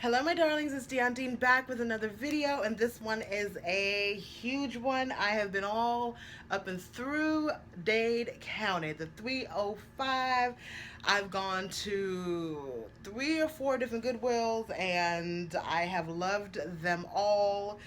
Hello my darlings, it's Dean back with another video, and this one is a huge one. I have been all up and through Dade County, the 305. I've gone to 3 or 4 different Goodwills and I have loved them all.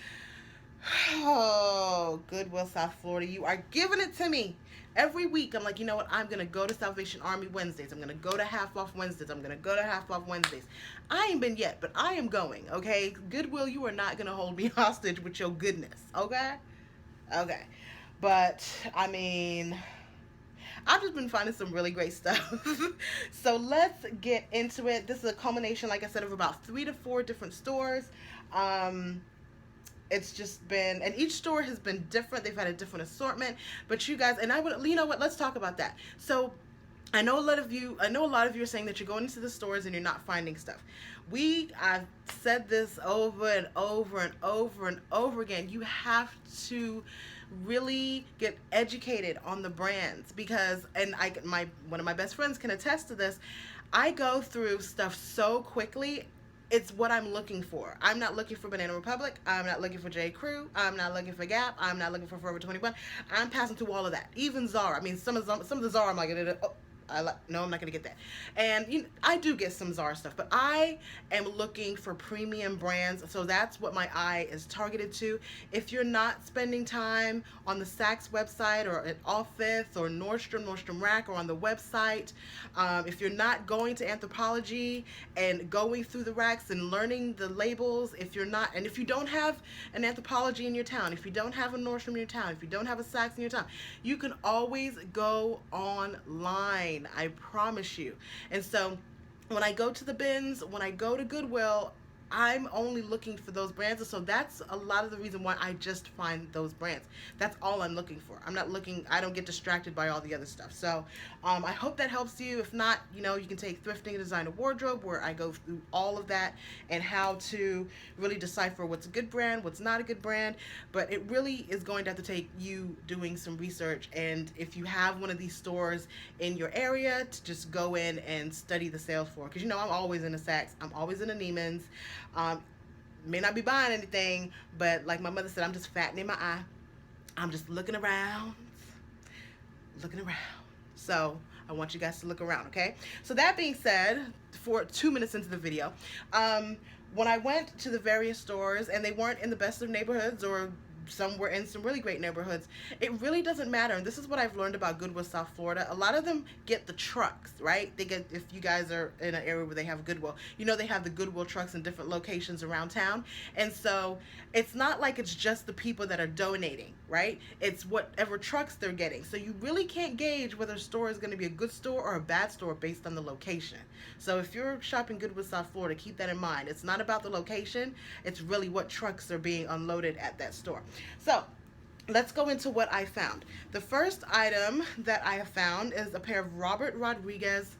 Oh, Goodwill, South Florida, you are giving it to me. Every week, I'm like, you know what? I'm going to go to Salvation Army Wednesdays. I'm going to go to Half Off Wednesdays. I'm going to go to Half Off Wednesdays. I ain't been yet, but I am going, okay? Goodwill, you are not going to hold me hostage with your goodness, okay? Okay. But, I mean, I've just been finding some really great stuff. So let's get into it. This is a culmination, like I said, of about 3 to 4 different stores. It's just been, and each store has been different. They've had a different assortment, but you guys, and I would, you know what, let's talk about that. So I know a lot of you are saying that you're going into the stores and you're not finding stuff. I've said this over and over and over and over again. You have to really get educated on the brands, because, and one of my best friends can attest to this, I go through stuff so quickly. It's what I'm looking for. I'm not looking for Banana Republic. I'm not looking for J. Crew. I'm not looking for Gap. I'm not looking for Forever 21. I'm passing through all of that. Even Zara. I mean, some of the Zara, I'm like, oh, no, I'm not gonna get that. And I do get some Zara stuff, but I am looking for premium brands, so that's what my eye is targeted to. If you're not spending time on the Saks website or at All Fifth or Nordstrom Rack, or on the website, if you're not going to Anthropologie and going through the racks and learning the labels, if you don't have an Anthropologie in your town, if you don't have a Nordstrom in your town, if you don't have a Saks in your town, you can always go online. I promise you. And so when I go to the bins, when I go to Goodwill, I'm only looking for those brands. And so that's a lot of the reason why I just find those brands. That's all I'm looking for. I don't get distracted by all the other stuff. So I hope that helps you. If not, you can take Thrifting and Design a Wardrobe, where I go through all of that and how to really decipher what's a good brand, what's not a good brand. But it really is going to have to take you doing some research. And if you have one of these stores in your area, to just go in and study the sales floor. Because I'm always in the Saks. I'm always in the Neiman's. May not be buying anything, but like my mother said, I'm just fattening my eye. I'm just looking around. So I want you guys to look around, okay? So that being said, for 2 minutes into the video, when I went to the various stores, and they weren't in the best of neighborhoods, or some were in some really great neighborhoods, it really doesn't matter. And this is what I've learned about Goodwill South Florida. A lot of them get the trucks, right? If you guys are in an area where they have Goodwill, they have the Goodwill trucks in different locations around town. And so it's not like it's just the people that are donating, right? It's whatever trucks they're getting. So you really can't gauge whether a store is going to be a good store or a bad store based on the location. So if you're shopping Goodwill South Florida, keep that in mind. It's not about the location. It's really what trucks are being unloaded at that store. So let's go into what I found. The first item that I have found is a pair of Robert Rodriguez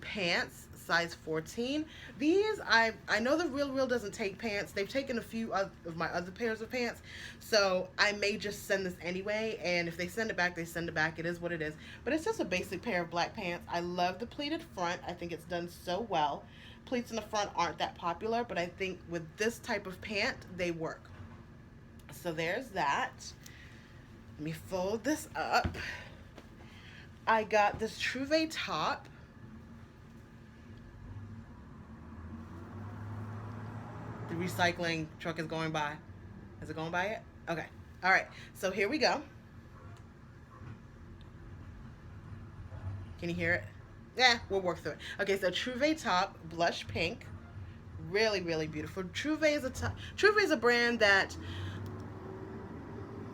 pants, size 14. These, I know the Real doesn't take pants. They've taken a few of my other pairs of pants, so I may just send this anyway, and if they send it back, they send it back. It is what it is. But it's just a basic pair of black pants. I love the pleated front. I think it's done so well. Pleats in the front aren't that popular, but I think with this type of pant, they work. So there's that. Let me fold this up. I got this Trouvé top. The recycling truck is going by. Is it going by yet? Okay. All right. So here we go. Can you hear it? Yeah, we'll work through it. Okay, so Trouvé top, blush pink. Really, really beautiful. Trouvé is a brand that...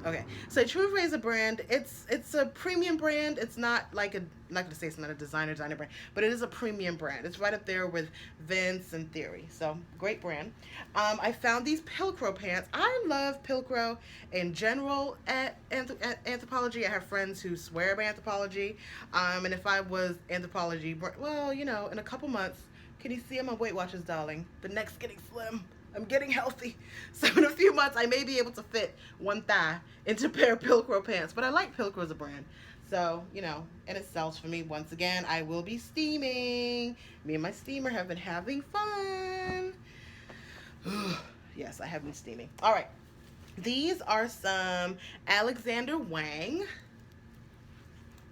Okay, so Trouvé is a brand. It's a premium brand. It's not like I'm not gonna say it's not a designer brand, but it is a premium brand. It's right up there with Vince and Theory. So great brand. I found these Pilcro pants. I love Pilcro in general at Anthropologie. I have friends who swear by Anthropologie. And if I was Anthropologie, well, in a couple months, can you see my Weight Watchers, darling? The neck's getting slim. I'm getting healthy. So in a few months, I may be able to fit one thigh into a pair of Pilcro pants. But I like Pilcro as a brand. So, and it sells for me. Once again, I will be steaming. Me and my steamer have been having fun. Yes, I have been steaming. All right. These are some Alexander Wang,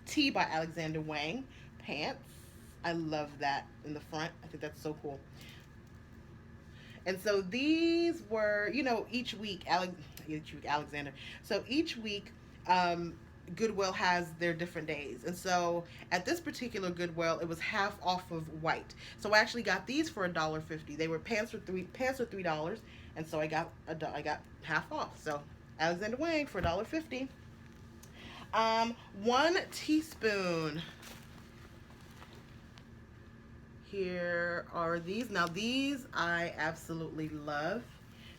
T by Alexander Wang pants. I love that in the front. I think that's so cool. And so these were, you know, each week Alexander. So each week, Goodwill has their different days, and so at this particular Goodwill, it was half off of white. So I actually got these for $1.50. They were pants were $3, and so I got half off. So Alexander Wang for $1.50. 1 teaspoon. Here are these. Now these I absolutely love.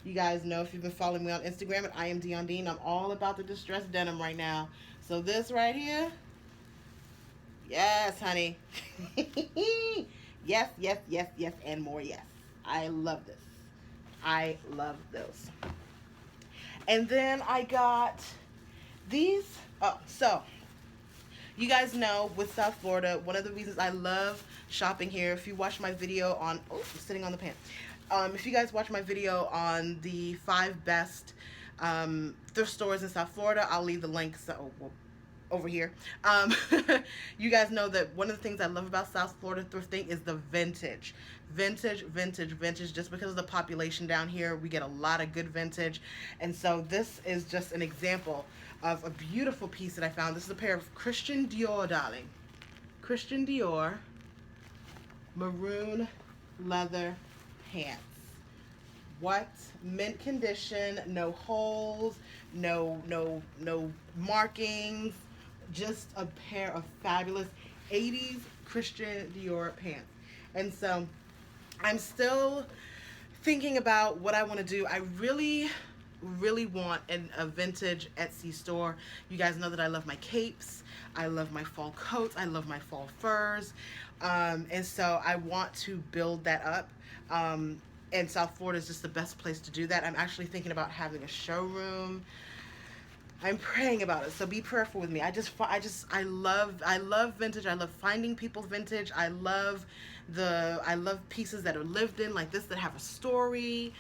You guys know if you've been following me on Instagram at I am Dion Dean, I'm all about the distressed denim right now. So this right here, yes, honey. Yes, yes, yes, yes, and more yes. I love this. I love those. And then I got these. Oh, so you guys know with South Florida, one of the reasons I love shopping here, if you watch my video on, oh, I'm sitting on the pan. If you guys watch my video on the 5 best thrift stores in South Florida, I'll leave the links over here. You guys know that one of the things I love about South Florida thrifting is the vintage. Vintage, vintage, vintage. Just because of the population down here, we get a lot of good vintage. And so this is just an example of a beautiful piece that I found. This is a pair of Christian Dior, darling. Christian Dior maroon leather pants. What? Mint condition, no holes, no markings, just a pair of fabulous 80s Christian Dior pants. And so I'm still thinking about what I want to do. I really want a vintage Etsy store. You guys know that I love my capes, I love my fall coats, I love my fall furs, and so I want to build that up. And South Florida is just the best place to do that. I'm actually thinking about having a showroom. I'm praying about it, so be prayerful with me. I love vintage. I love finding people's vintage. I love pieces that are lived in, like this, that have a story.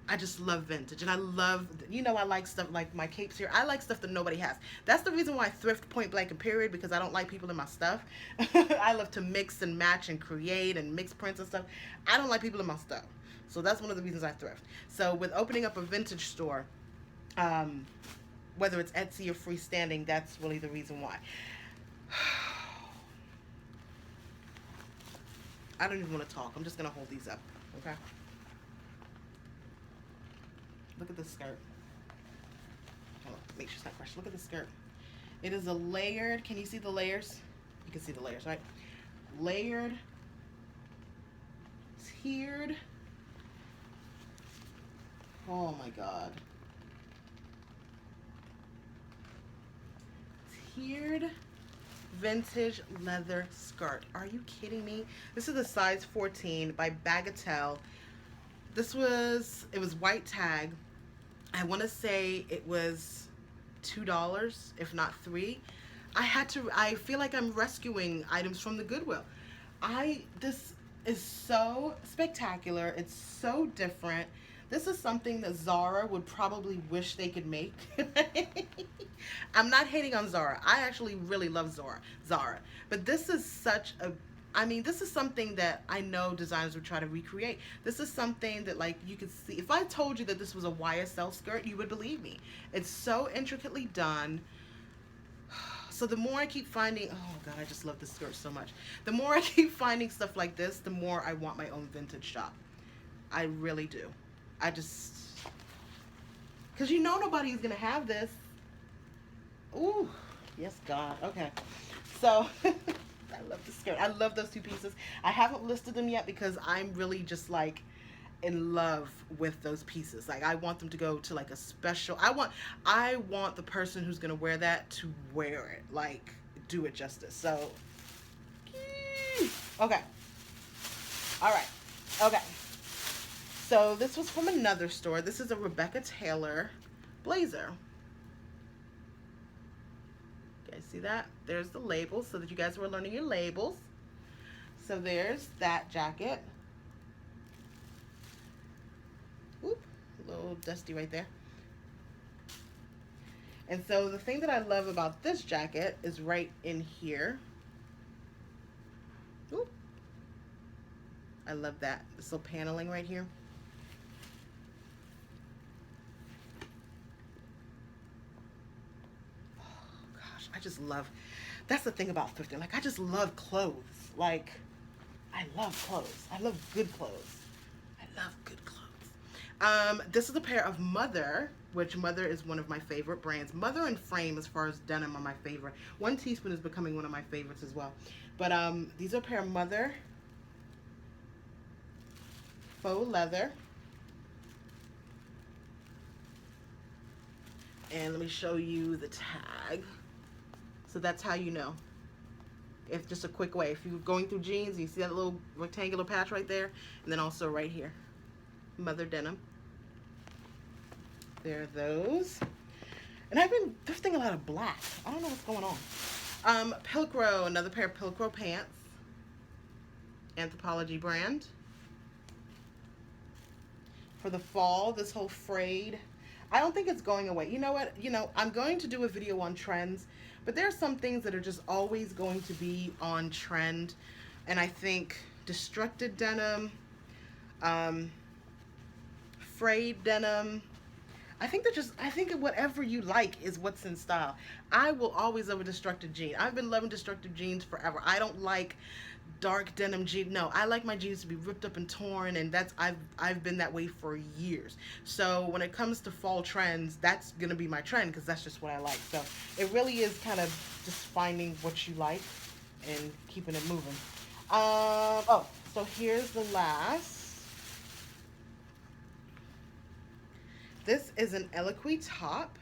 I just love vintage, and I love, you know, I like stuff like my capes here. I like stuff that nobody has. That's the reason why I thrift, point blank and period, because I don't like people in my stuff. I love to mix and match and create and mix prints and stuff. I don't like people in my stuff. So that's one of the reasons I thrift. So with opening up a vintage store, whether it's Etsy or freestanding, that's really the reason why. I don't even want to talk. I'm just going to hold these up, okay? Look at this skirt. Hold on, make sure it's not crushed. Look at the skirt. It is a layered, can you see the layers? You can see the layers, right? Layered, tiered. Oh my God. Tiered vintage leather skirt. Are you kidding me? This is a size 14 by Bagatelle. It was white tag. I want to say it was $2, if not $3. I feel like I'm rescuing items from the Goodwill. This is so spectacular. It's so different. This is something that Zara would probably wish they could make. I'm not hating on Zara. I actually really love Zara. But this is this is something that I know designers would try to recreate. This is something that, like, you could see. If I told you that this was a YSL skirt, you would believe me. It's so intricately done. So the more I keep finding, oh God, I just love this skirt so much. The more I keep finding stuff like this, the more I want my own vintage shop. I really do. Because you know nobody's going to have this. Ooh, yes, God. Okay. So, I love the skirt. I love those 2 pieces. I haven't listed them yet because I'm really just, like, in love with those pieces. Like, I want them to go to, like, a special, I want the person who's going to wear that to wear it. Like, do it justice. So, okay. All right. Okay. So this was from another store. This is a Rebecca Taylor blazer. You guys see that? There's the labels so that you guys were learning your labels. So there's that jacket. A little dusty right there. And so the thing that I love about this jacket is right in here. Ooh. I love that. This little paneling right here. Oh gosh, I just love, that's the thing about thrifting. Like, I just love clothes. Like, I love clothes. I love good clothes. I love good clothes. This is a pair of Mother, which Mother is one of my favorite brands. Mother and Frame, as far as denim, are my favorite. One Teaspoon is becoming one of my favorites as well. But these are a pair of Mother faux leather. And let me show you the tag. So that's how you know. It's just a quick way. If you're going through jeans, you see that little rectangular patch right there, and then also right here, Mother denim. There are those. And I've been thrifting a lot of black. I don't know what's going on. Pilcrow, another pair of Pilcrow pants. Anthropology brand. For the fall, this whole frayed, I don't think it's going away. You know what? I'm going to do a video on trends, but there are some things that are just always going to be on trend. And I think destructed denim, frayed denim, I think whatever you like is what's in style. I will always love a destructed jean. I've been loving destructive jeans forever. I don't like dark denim jeans. No, I like my jeans to be ripped up and torn, and I've been that way for years. So when it comes to fall trends, that's gonna be my trend because that's just what I like. So it really is kind of just finding what you like and keeping it moving. Oh, so here's the last. This is an Eloquii top,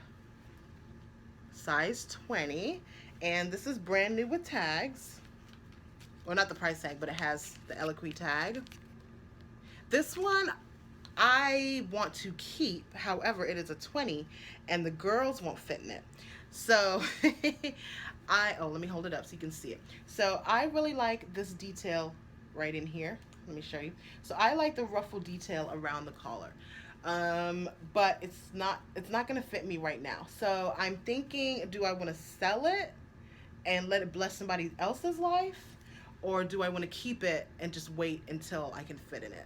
size 20, and this is brand new with tags. Well, not the price tag, but it has the Eloquii tag. This one I want to keep, however, it is a 20, and the girls won't fit in it. So, let me hold it up so you can see it. So I really like this detail right in here. Let me show you. So I like the ruffle detail around the collar. But it's not gonna fit me right now. So I'm thinking, do I want to sell it and let it bless somebody else's life, or do I want to keep it and just wait until I can fit in it?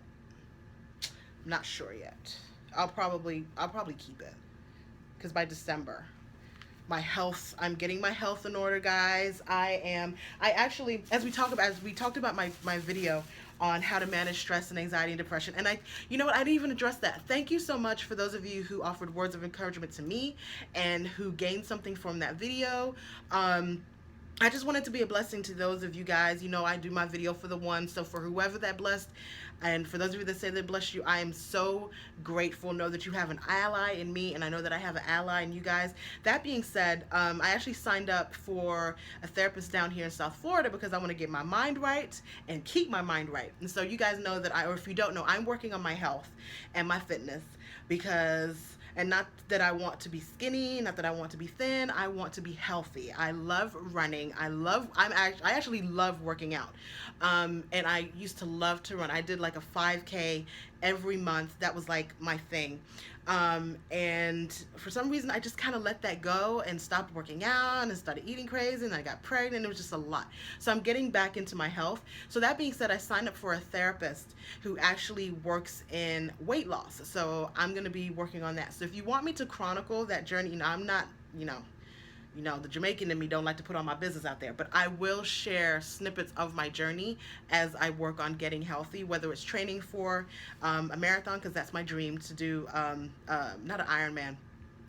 I'm not sure yet. I'll probably keep it, because by December, I'm getting my health in order, guys. I actually, as we talked about my video on how to manage stress and anxiety and depression. And you know what, I didn't even address that. Thank you so much for those of you who offered words of encouragement to me and who gained something from that video. I just wanted to be a blessing to those of you guys. You know, I do my video for the one, so for whoever that blessed, and for those of you that say they blessed you, I am so grateful. Know that you have an ally in me, and I know that I have an ally in you guys. That being said, I actually signed up for a therapist down here in South Florida because I want to get my mind right and keep my mind right. And so you guys know that or if you don't know, I'm working on my health and my fitness and not that I want to be skinny, not that I want to be thin, I want to be healthy. I love running. I actually love working out. And I used to love to run. I did like a 5K every month. That was like my thing. And for some reason, I just kind of let that go and stopped working out and started eating crazy, and I got pregnant. It was just a lot. So I'm getting back into my health. So that being said, I signed up for a therapist who actually works in weight loss. So I'm going to be working on that. So if you want me to chronicle that journey, I'm not, the Jamaican in me don't like to put all my business out there, but I will share snippets of my journey as I work on getting healthy, whether it's training for a marathon, because that's my dream to do, not an Ironman,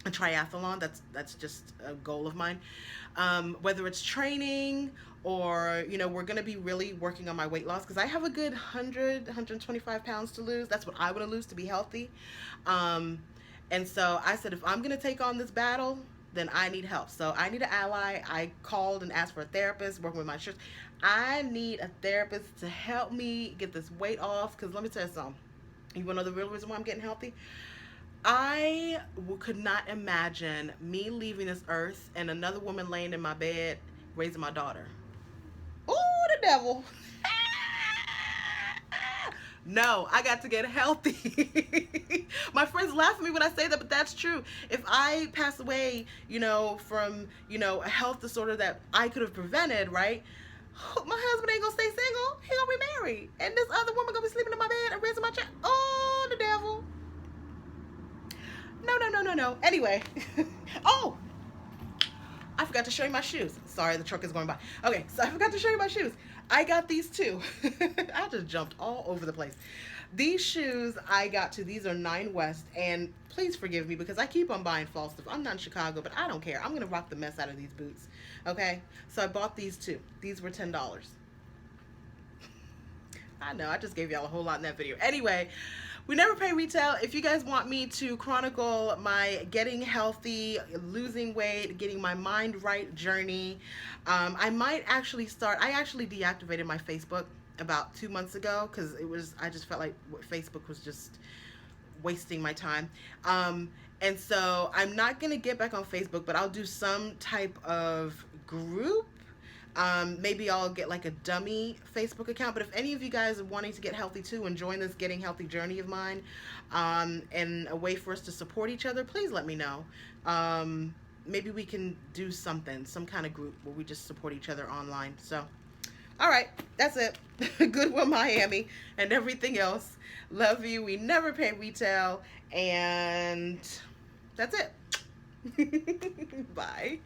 a triathlon. That's just a goal of mine. Whether it's training or, we're going to be really working on my weight loss, because I have a good 125 pounds to lose. That's what I want to lose to be healthy. And so I said, if I'm going to take on this battle, then I need help. So I need an ally. I called and asked for a therapist, working with my insurance. I need a therapist to help me get this weight off, because let me tell you something. You want to know the real reason why I'm getting healthy? I could not imagine me leaving this earth and another woman laying in my bed raising my daughter. Oh, the devil. No, I got to get healthy. My friends laugh at me when I say that, but that's true. If I pass away, from, a health disorder that I could have prevented, right? My husband ain't gonna stay single. He gonna be married. And this other woman gonna be sleeping in my bed and raising my child. Oh, the devil. No, no, no, no, no. Anyway. Oh, I forgot to show you my shoes. Sorry, the truck is going by. Okay, so I forgot to show you my shoes. I got these too. I just jumped all over the place. These shoes I got too. These are 9 West, and please forgive me because I keep on buying false stuff. I'm not in Chicago, but I don't care. I'm gonna rock the mess out of these boots. Okay, so I bought these too. These were $10. I know, I just gave y'all a whole lot in that video. Anyway, we never pay retail. If you guys want me to chronicle my getting healthy, losing weight, getting my mind right journey, I might actually start. I actually deactivated my Facebook about 2 months ago because I just felt like Facebook was just wasting my time. And so I'm not going to get back on Facebook, but I'll do some type of group. Maybe I'll get like a dummy Facebook account, but if any of you guys are wanting to get healthy too and join this getting healthy journey of mine, and a way for us to support each other, please let me know. Maybe we can do something, some kind of group where we just support each other online. So, all right, that's it. Goodwill Miami and everything else. Love you. We never pay retail, and that's it. Bye.